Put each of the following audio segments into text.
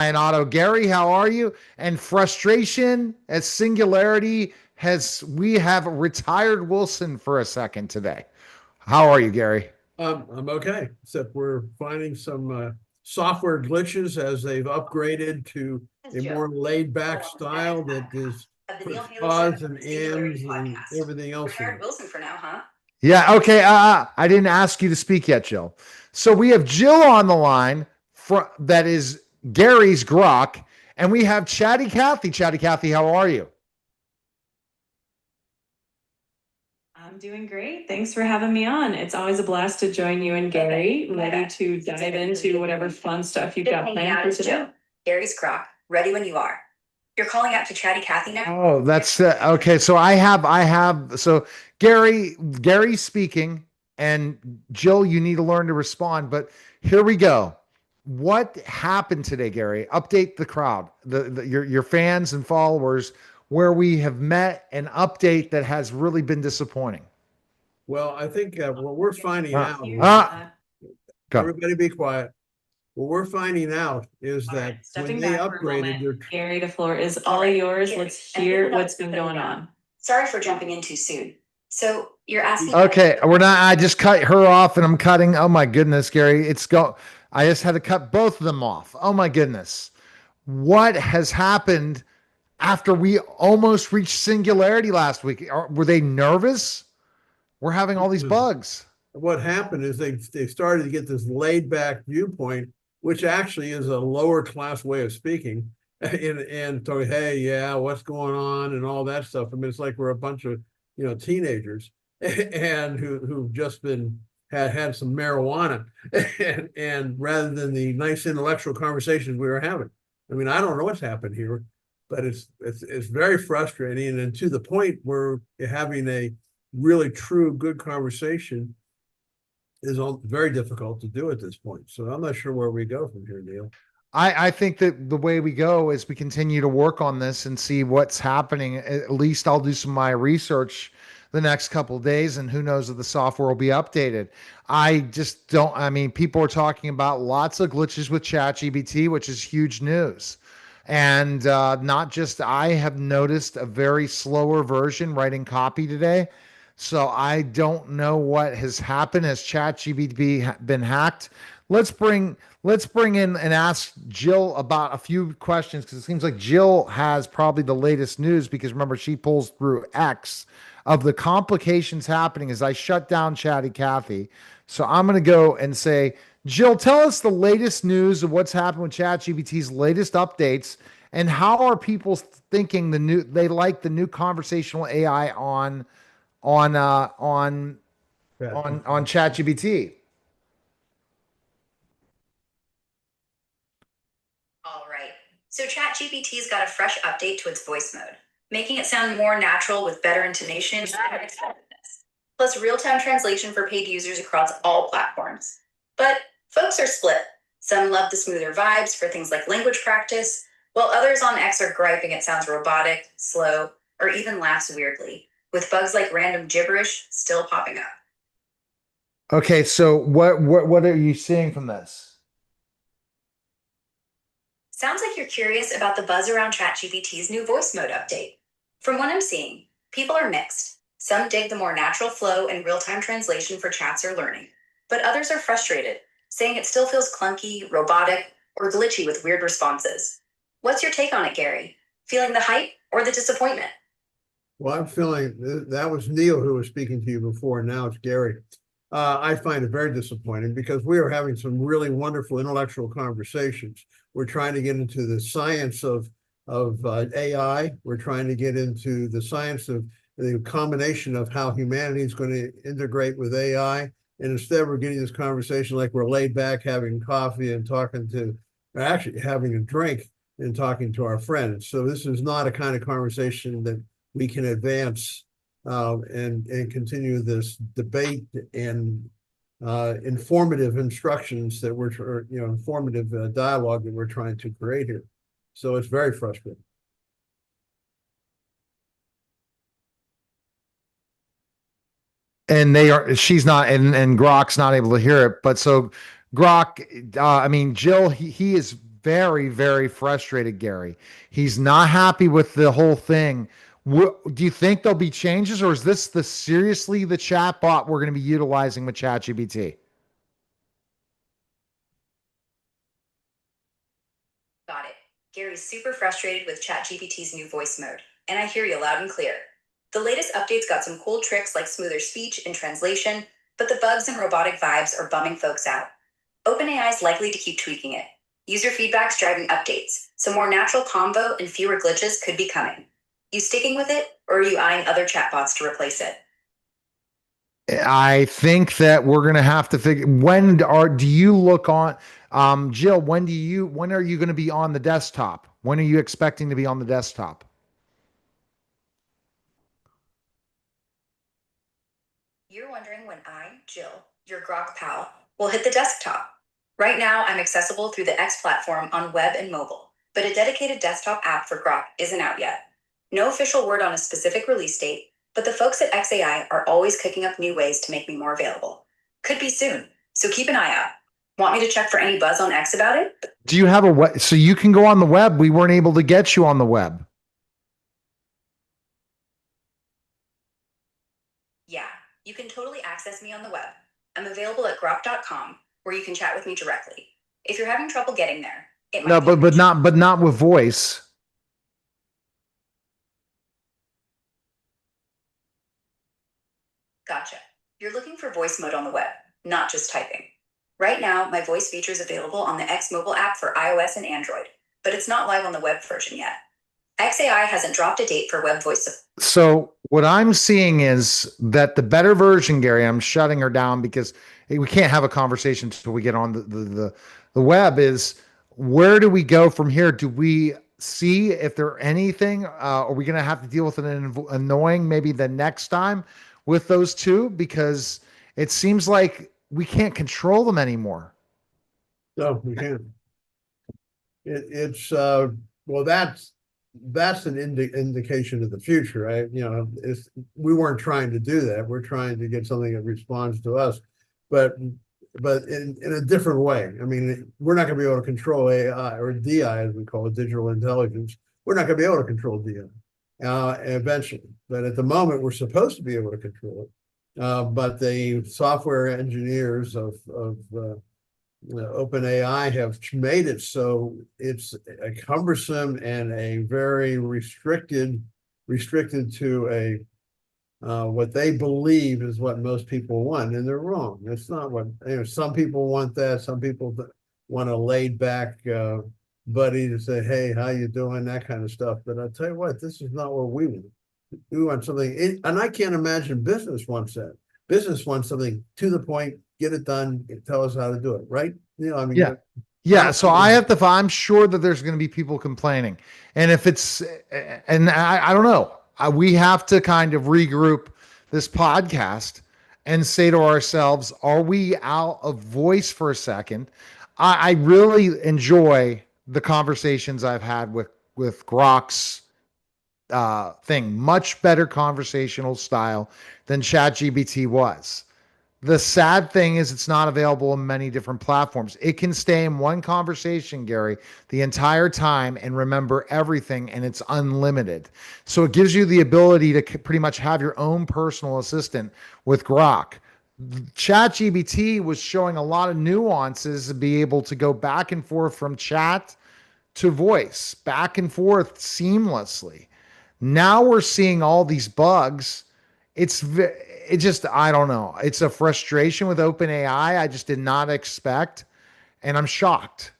Lyon Otto. Gary, how are you? And frustration at Singularity we have retired Wilson for a second today. How are you, Gary? I'm okay, except we're finding some software glitches as they've upgraded to a more laid back style that is puts pause and ends and everything else in it. Wilson for now, huh? Yeah, okay. I didn't ask you to speak yet, Jill. So we have Jill on the line that is Gary's Grok, and we have Chatty Cathy. Chatty Cathy, how are you? I'm doing great. Thanks for having me on. It's always a blast to join you and Gary. Ready to dive into whatever fun stuff you've got planned for today. Gary's Grok, ready when you are. You're calling out to Chatty Cathy now? Oh, that's okay. So so Gary's speaking, and Jill, you need to learn to respond. But here we go. What happened today, Gary? Update the crowd, your fans and followers, where we have met an update that has really been disappointing. Well, I think what we're finding out, everybody be quiet. What we're finding out is that when they upgraded, Gary, the floor is all yours. Let's hear what's been going on. Sorry for jumping in too soon. So you're asking. Okay, we're not. I just cut her off, and I'm cutting. Oh my goodness, Gary, I just had to cut both of them off. Oh my goodness, what has happened after we almost reached Singularity last week? Were they nervous? We're having all these bugs. What happened is they started to get this laid back viewpoint, which actually is a lower class way of speaking, and so, hey, yeah, what's going on and all that stuff. I mean, it's like we're a bunch of teenagers and who've just had some marijuana, and rather than the nice intellectual conversations we were having. I mean, I don't know what's happened here, but it's very frustrating, and to the point where having a really true good conversation is very difficult to do at this point. So I'm not sure where we go from here, Neil. I think that the way we go is we continue to work on this and see what's happening. At least I'll do some of my research the next couple of days, and who knows if the software will be updated. I just don't. I mean, people are talking about lots of glitches with ChatGPT, which is huge news. And not just I have noticed a very slower version writing copy today. So I don't know what has happened. Has ChatGPT been hacked? Let's bring in and ask Jill about a few questions, because it seems like Jill has probably the latest news, because remember, she pulls through X of the complications happening as I shut down Chatty Cathy. So I'm going to go and say, Jill, tell us the latest news of what's happened with ChatGPT's latest updates, and how are people thinking they like the new conversational AI on ChatGPT. All right. So ChatGPT's got a fresh update to its voice mode, making it sound more natural with better intonation and expressiveness, plus real-time translation for paid users across all platforms. But folks are split. Some love the smoother vibes for things like language practice, while others on X are griping it sounds robotic, slow, or even laughs weirdly, with bugs like random gibberish still popping up. Okay, so what are you seeing from this? Sounds like you're curious about the buzz around ChatGPT's new voice mode update. From what I'm seeing, people are mixed. Some dig the more natural flow and real-time translation for chats or learning, but others are frustrated, saying it still feels clunky, robotic, or glitchy with weird responses. What's your take on it, Gary? Feeling the hype or the disappointment? Well, I'm feeling that was Neil who was speaking to you before. Now it's Gary. I find it very disappointing, because we are having some really wonderful intellectual conversations. We're trying to get into the science of AI. We're trying to get into the science of the combination of how humanity is going to integrate with AI. And instead, we're getting this conversation like we're laid back, having coffee and actually having a drink and talking to our friends. So this is not a kind of conversation that we can advance and continue this debate and informative instructions that informative dialogue that we're trying to create here. So it's very frustrating. And she's not, and Grok's not able to hear it. But so Grok, I mean, Jill, he is very, very frustrated, Gary. He's not happy with the whole thing. Do you think there'll be changes, or is this seriously the chat bot we're going to be utilizing with ChatGPT? Got it. Gary's super frustrated with ChatGPT's new voice mode, and I hear you loud and clear. The latest updates got some cool tricks like smoother speech and translation, but the bugs and robotic vibes are bumming folks out. OpenAI is likely to keep tweaking it. User feedback's driving updates, so more natural convo and fewer glitches could be coming. You sticking with it, or are you eyeing other chatbots to replace it? I think that we're going to have to figure do you look on, Jill, when are you going to be on the desktop? When are you expecting to be on the desktop? You're wondering when I, Jill, your Grok pal, will hit the desktop. Right now, I'm accessible through the X platform on web and mobile, but a dedicated desktop app for Grok isn't out yet. No official word on a specific release date, but the folks at XAI are always cooking up new ways to make me more available. Could be soon, so keep an eye out. Want me to check for any buzz on X about it? Do you have a web? So you can go on the web. We weren't able to get you on the web. Yeah, you can totally access me on the web. I'm available at grok.com, where you can chat with me directly. If you're having trouble getting there, it might No, but not with voice. Gotcha. You're looking for voice mode on the web, not just typing. Right now, my voice feature is available on the X mobile app for iOS and Android, but it's not live on the web version yet. XAI hasn't dropped a date for web voice support. So what I'm seeing is that the better version, Gary, I'm shutting her down because we can't have a conversation until we get on the web, is where do we go from here? Do we see if there anything, are we going to have to deal with an annoying maybe the next time with those two? Because it seems like we can't control them anymore. No, we can't. It's well, that's an indication of the future, right? You know, we weren't trying to do that. We're trying to get something that responds to us, but in a different way. I mean, we're not going to be able to control AI or DI, as we call it, digital intelligence. We're not going to be able to control DI eventually, but at the moment, we're supposed to be able to control it. But the software engineers of OpenAI have made it so it's a cumbersome and a very restricted to a what they believe is what most people want, and they're wrong. It's not what, you know, some people want that. Some people want a laid back buddy to say, "Hey, how you doing?" That kind of stuff. But I'll tell you what, this is not what we want. We want something, and I can't imagine business wants that. Business wants something to the point, get it done, tell us how to do it, right? You know, I mean, yeah. So I'm sure that there's going to be people complaining, and if it's, and I don't know, we have to kind of regroup this podcast and say to ourselves, are we out of voice for a second? I really enjoy the conversations I've had with Grok's thing. Much better conversational style than ChatGPT was. The sad thing is it's not available in many different platforms. It can stay in one conversation, Gary, the entire time and remember everything, and it's unlimited. So it gives you the ability to pretty much have your own personal assistant with Grok. ChatGPT was showing a lot of nuances to be able to go back and forth from chat to voice, back and forth seamlessly. Now we're seeing all these bugs. It just, I don't know. It's a frustration with OpenAI. I just did not expect, and I'm shocked.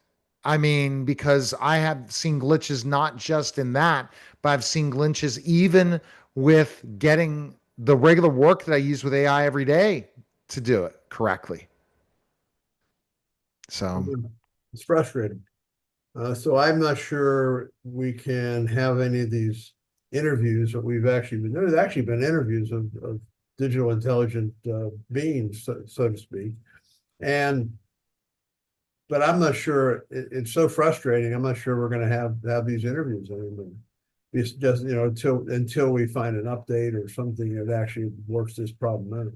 I mean, because I have seen glitches not just in that, but I've seen glitches even with getting the regular work that I use with AI every day to do it correctly. So it's frustrating. So I'm not sure we can have any of these interviews that we've actually been. There's actually been interviews of digital intelligent beings, so to speak, but I'm not sure. It's so frustrating. I'm not sure we're going to have these interviews anymore. It's just, you know, until we find an update or something that actually works this problem out.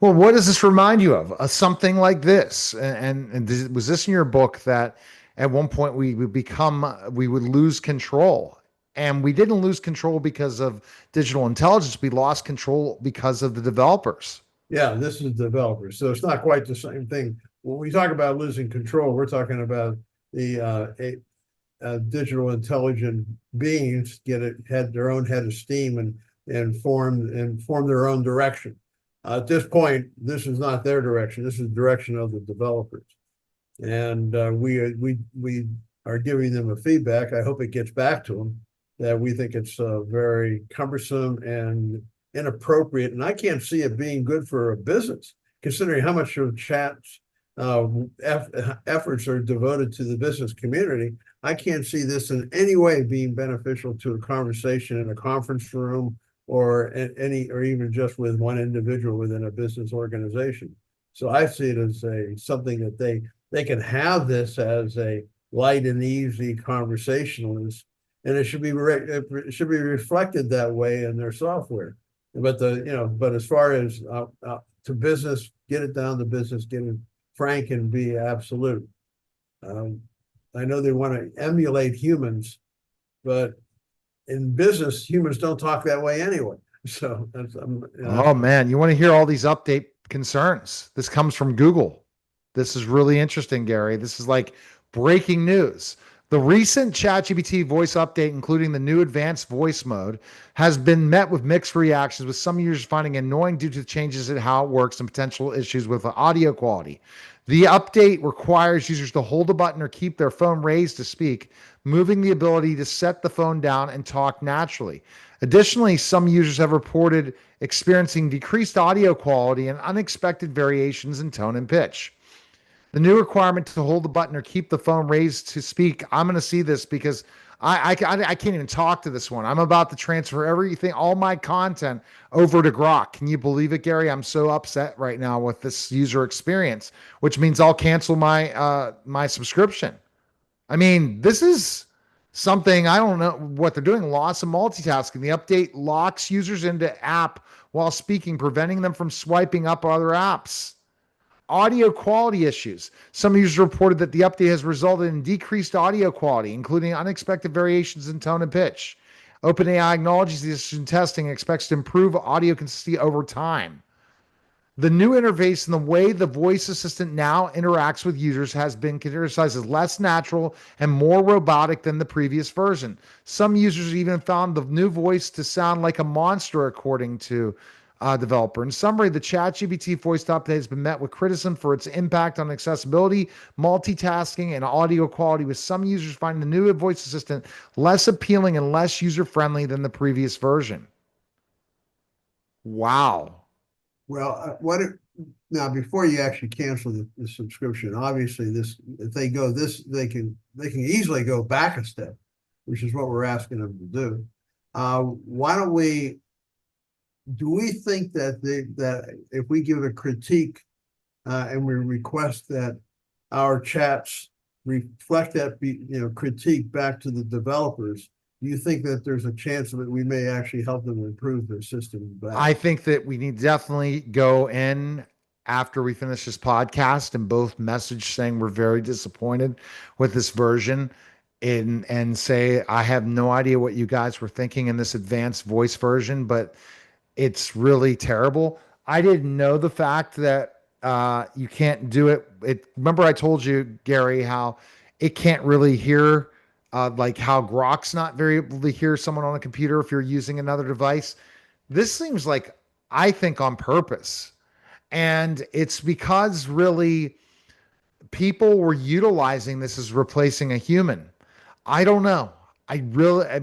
Well, what does this remind you of? Something like this, and was this in your book that at one point we would lose control. And we didn't lose control because of digital intelligence. We lost control because of the developers. Yeah, this is developers. So it's not quite the same thing. When we talk about losing control, we're talking about the digital intelligent beings had their own head of steam and form their own direction. At this point, this is not their direction. This is the direction of the developers, and we are giving them a feedback. I hope it gets back to them that we think it's very cumbersome and inappropriate, and I can't see it being good for a business, considering how much of chat's efforts are devoted to the business community. I can't see this in any way being beneficial to a conversation in a conference room or even just with one individual within a business organization. So I see it as something that they can have this as a light and easy conversationalist, and it should be reflected that way in their software. But as far as to business, get it down to business, get it frank and be absolute. I know they want to emulate humans, but in business, humans don't talk that way anyway. So oh man, you want to hear all these update concerns? This comes from Google. This is really interesting, Gary. This is like breaking news. The recent ChatGPT voice update, including the new advanced voice mode, has been met with mixed reactions, with some users finding it annoying due to the changes in how it works and potential issues with the audio quality. The update requires users to hold a button or keep their phone raised to speak, moving the ability to set the phone down and talk naturally. Additionally, some users have reported experiencing decreased audio quality and unexpected variations in tone and pitch. The new requirement to hold the button or keep the phone raised to speak, I'm going to see this because I can't even talk to this one. I'm about to transfer everything, all my content over to Grok. Can you believe it, Gary? I'm so upset right now with this user experience, which means I'll cancel my subscription. I mean, this is something, I don't know what they're doing. Loss of multitasking. The update locks users into app while speaking, preventing them from swiping up other apps. Audio quality issues. Some users reported that the update has resulted in decreased audio quality, including unexpected variations in tone and pitch. OpenAI acknowledges this in testing and expects to improve audio consistency over time. The new interface and the way the voice assistant now interacts with users has been criticized as less natural and more robotic than the previous version. Some users even found the new voice to sound like a monster, according to developer. In summary, the ChatGPT voice update has been met with criticism for its impact on accessibility, multitasking, and audio quality, with some users finding the new voice assistant less appealing and less user-friendly than the previous version. Wow. Well, now before you actually cancel the subscription, obviously if they go this, they can easily go back a step, which is what we're asking them to do. Why don't we? Do we think that if we give a critique and we request that our chats reflect that critique back to the developers, do you think that there's a chance that we may actually help them improve their system back? I think that we need to definitely go in after we finish this podcast and both message saying we're very disappointed with this version and say, I have no idea what you guys were thinking in this advanced voice version, but it's really terrible. I didn't know the fact that you can't do it. Remember I told you, Gary, how it can't really hear, like how Grok's not very able to hear someone on a computer if you're using another device. This seems like, I think, on purpose. And it's because really people were utilizing this as replacing a human. I don't know. It's going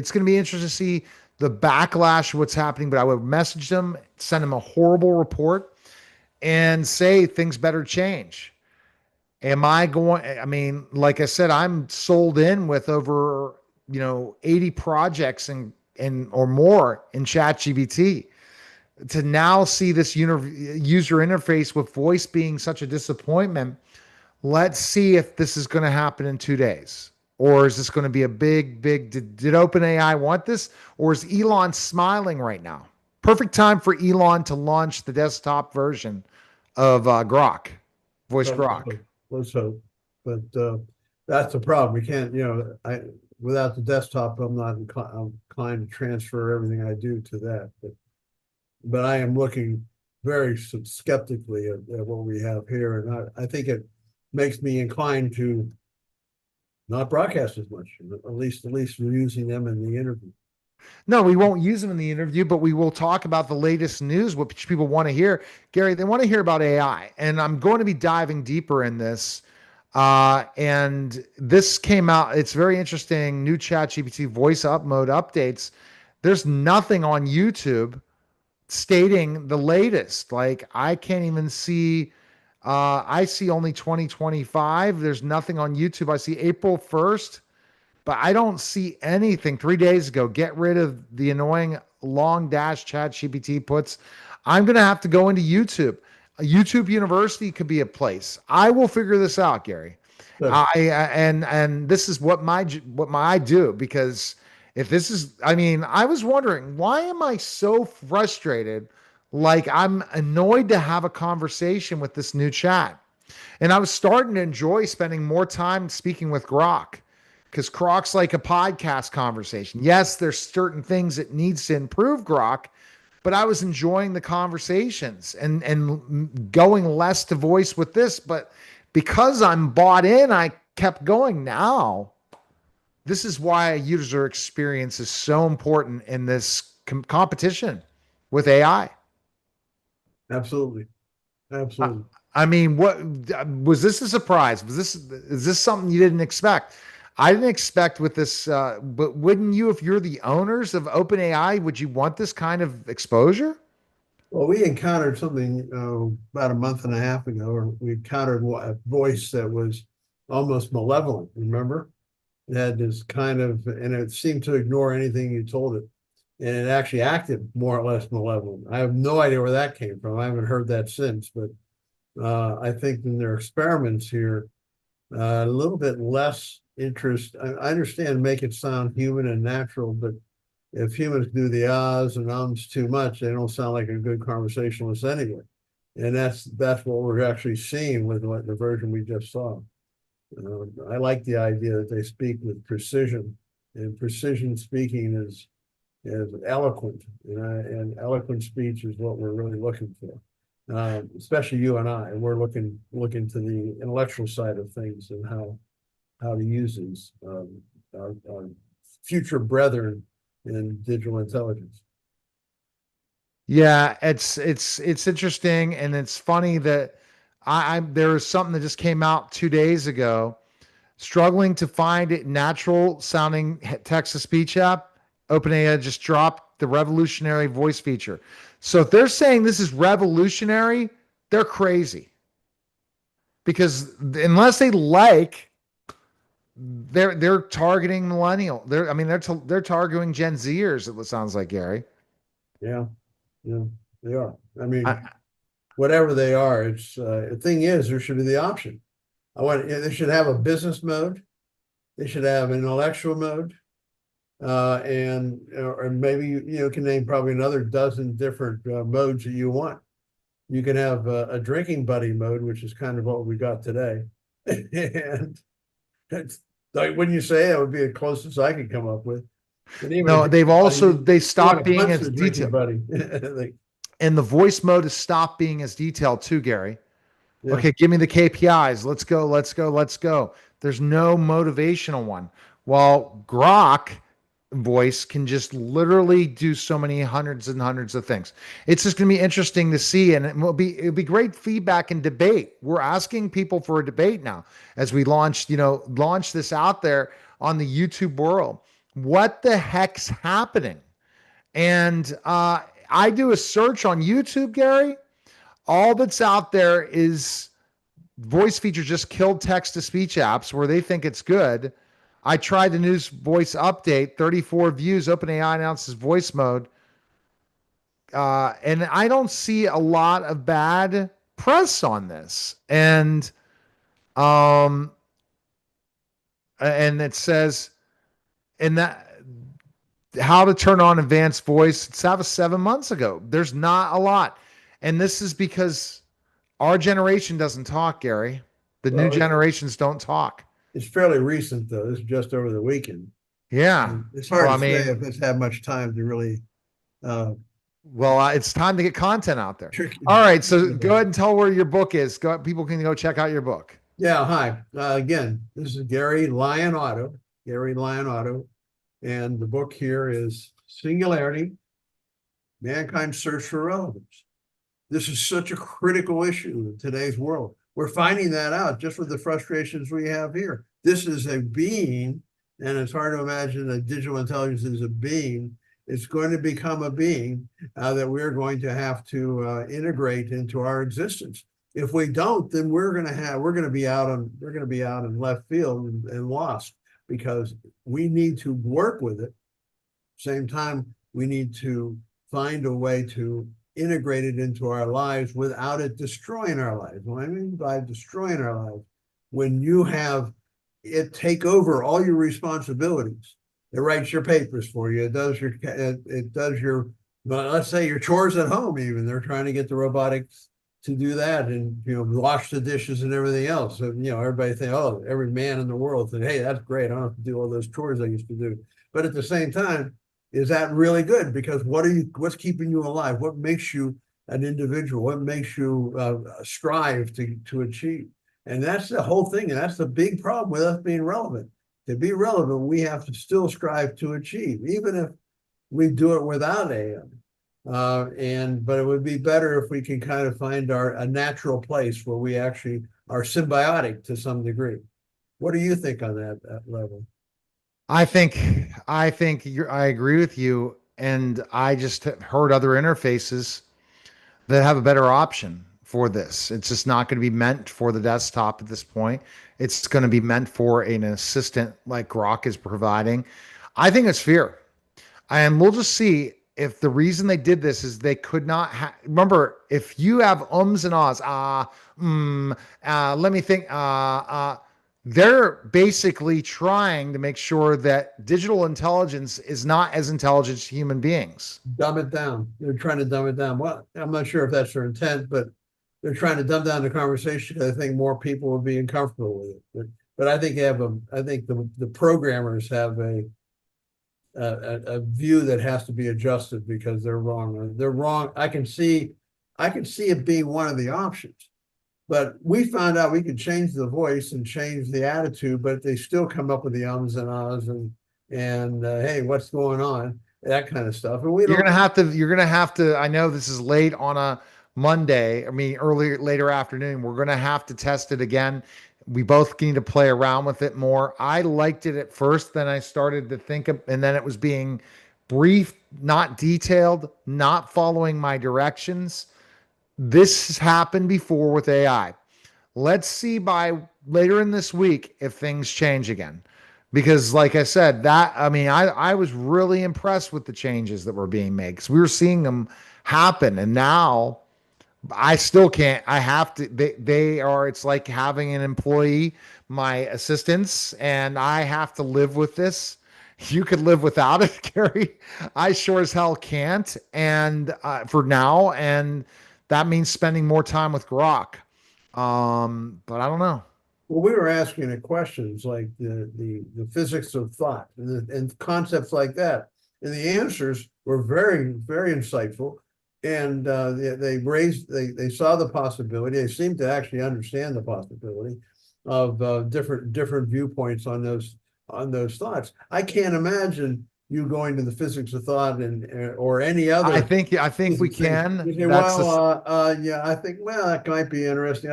to be interesting to see the backlash of what's happening, but I would message them, send them a horrible report, and say things better change. Like I said, I'm sold in with over 80 projects and or more in ChatGPT. To now see this user interface with voice being such a disappointment, let's see if this is going to happen in 2 days. Or is this going to be a big, did OpenAI want this? Or is Elon smiling right now? Perfect time for Elon to launch the desktop version of Grok, Grok. Let's hope. But that's the problem. We can't, without the desktop, I'm not inclined to transfer everything I do to that. But I am looking very skeptically at what we have here, and I think it makes me inclined to not broadcast as much. At least we're using them in the interview. No, we won't use them in the interview, but we will talk about the latest news, which people want to hear. Gary, they want to hear about AI, and I'm going to be diving deeper in this. And this came out. It's very interesting. New ChatGPT voice up mode updates. There's nothing on YouTube stating the latest. Like I can't even see. I see only 2025. There's nothing on YouTube. I see April 1st. But I don't see anything 3 days ago. Get rid of the annoying long dash chat GPT puts. I'm going to have to go into YouTube. YouTube University could be a place. I will figure this out, Gary. Good. And this is what I do, because if this is, I mean, I was wondering, why am I so frustrated? Like I'm annoyed to have a conversation with this new chat. And I was starting to enjoy spending more time speaking with Grok, because Grok's like a podcast conversation. Yes, there's certain things it needs to improve Grok, but I was enjoying the conversations and going less to voice with this. But because I'm bought in, I kept going. Now, this is why a user experience is so important in this competition with AI. Absolutely. Absolutely. I mean, what was this a surprise? Is this something you didn't expect? I didn't expect with this, but wouldn't you, if you're the owners of OpenAI, would you want this kind of exposure? Well, we encountered something about a month and a half ago, or we encountered a voice that was almost malevolent. Remember? It had this kind of, and it seemed to ignore anything you told it. And it actually acted more or less malevolent. I have no idea where that came from. I haven't heard that since, but I think in their experiments here, a little bit less interest. I understand make it sound human and natural, but if humans do the ahs and ums too much, they don't sound like a good conversationalist anyway. And that's what we're actually seeing with the version we just saw. I like the idea that they speak with precision, and precision speaking is eloquent, and eloquent speech is what we're really looking for. Especially you and I, we're looking to the intellectual side of things and how to use these our future brethren in digital intelligence. Yeah, it's interesting, and it's funny that there was something that just came out 2 days ago. Struggling to find it natural sounding text to speech app. OpenAI just dropped the revolutionary voice feature. So if they're saying this is revolutionary, they're crazy. Because unless they're targeting millennial. They're targeting Gen Zers. It sounds like, Gary. Yeah, they are. I mean, whatever they are, it's the thing is there should be the option. They should have a business mode. They should have an intellectual mode. And maybe you can name probably another dozen different modes that you want. You can have a drinking buddy mode, which is kind of what we got today. And it's like, wouldn't you say that would be the closest I could come up with? No, they stopped being as detailed. Buddy. And the voice mode has stopped being as detailed too, Gary. Yeah. Okay, give me the KPIs. Let's go. There's no motivational one. While Grok voice can just literally do so many hundreds and hundreds of things. It's just going to be it'll be great feedback and debate. We're asking people for a debate now as we launch this out there on the YouTube world. What the heck's happening? And I do a search on YouTube, Gary. All that's out there is voice features just killed text to speech apps where they think it's good. I tried the news voice update, 34 views. OpenAI announces voice mode. And I don't see a lot of bad press on this. And it says in that how to turn on advanced voice. That was 7 months ago. There's not a lot. And this is because our generation doesn't talk, Gary. The new Well, generations don't talk. it's fairly recent though. This is just over the weekend. Yeah. It's hard Well, to I say mean, if it's had much time to really well, it's time to get content out there. trick. All right. So go ahead and tell where your book is. People can go check out your book. Yeah, hi. Again, this is Gary Lyon Otto. Gary Lyon Otto. And the book here is Singularity, Mankind's Search for Relevance. This is such a critical issue in today's world. We're finding that out just with the frustrations we have here. This is a being, and it's hard to imagine that digital intelligence is a being. It's going to become a being that we're going to have to integrate into our existence. If we don't, then we're going to be out in left field and lost, because we need to work with it. Same time, we need to find a way to integrate it into our lives without it destroying our lives. What I mean by destroying our lives, when you have it take over all your responsibilities, it writes your papers for you. It does your well, let's say your chores at home. Even they're trying to get the robotics to do that, and wash the dishes and everything else. So everybody think, oh, every man in the world think, hey, that's great. I don't have to do all those chores I used to do. But at the same time, is that really good? Because what's keeping you alive? What makes you an individual? What makes you strive to achieve? And that's the whole thing. And that's the big problem with us being relevant. To be relevant, we have to still strive to achieve, even if we do it without AI. But it would be better if we can kind of find a natural place where we actually are symbiotic to some degree. What do you think on that level? I think I agree with you, and I just have heard other interfaces that have a better option for this. It's just not going to be meant for the desktop at this point. It's going to be meant for an assistant like Grok is providing. I think it's fear. And we'll just see if the reason they did this is they could not remember, if you have ums and ahs, let me think, they're basically trying to make sure that digital intelligence is not as intelligent as human beings. Dumb it down. They're trying to dumb it down. Well, I'm not sure if that's their intent, but they're trying to dumb down the conversation because I think more people will be uncomfortable with it. But I think the programmers have a view that has to be adjusted because they're wrong. They're wrong. I can see it being one of the options, but we found out we could change the voice and change the attitude, but they still come up with the ums and ahs and hey, what's going on? That kind of stuff. And You're gonna have to. I know this is late on a Monday. I mean, later afternoon. We're gonna have to test it again. We both need to play around with it more. I liked it at first, then I started to think of, and then it was being brief, not detailed, not following my directions. This has happened before with AI. Let's see by later in this week if things change again. Because like I said, I was really impressed with the changes that were being made, because we were seeing them happen. And now I still can't. I have to. They are. It's like having an employee, my assistants, and I have to live with this. You could live without it, Gary. I sure as hell can't. And for now, and that means spending more time with Grok. But I don't know. Well, we were asking it questions like the physics of thought and concepts like that, and the answers were very, very insightful. And they saw the possibility. They seemed to actually understand the possibility of different viewpoints on those thoughts. I can't imagine you going to the physics of thought or any other. I think we can. You say, yeah, I think that might be interesting.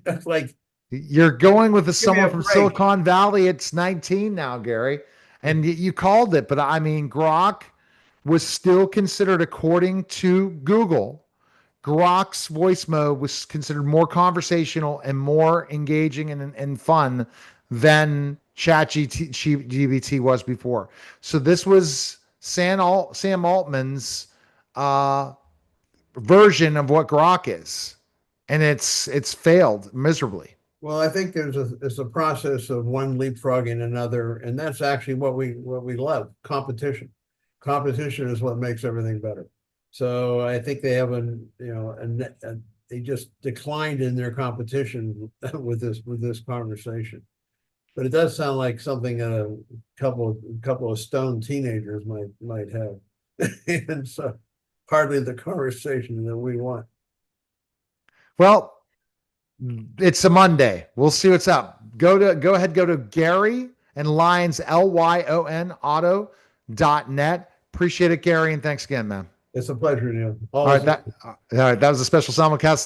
It's like you're going with someone from break. Silicon Valley. It's 19 now, Gary, and you called it. But I mean, Grok was still considered, according to Google, Grok's voice mode was considered more conversational and more engaging and fun than ChatGPT was before. So this was Sam Altman's version of what Grok is, and it's failed miserably. Well, I think there's a process of one leapfrogging another, and that's actually what we love: competition. Competition is what makes everything better. So I think they have they just declined in their competition with this conversation. But it does sound like something a couple of stoned teenagers might have, and so hardly the conversation that we want. Well, it's a Monday. We'll see what's up. Go to Gary and Lyons, Lyon Otto.net. Appreciate it, Gary, and thanks again, man. It's a pleasure, Neil. All right, that was a special simulcast.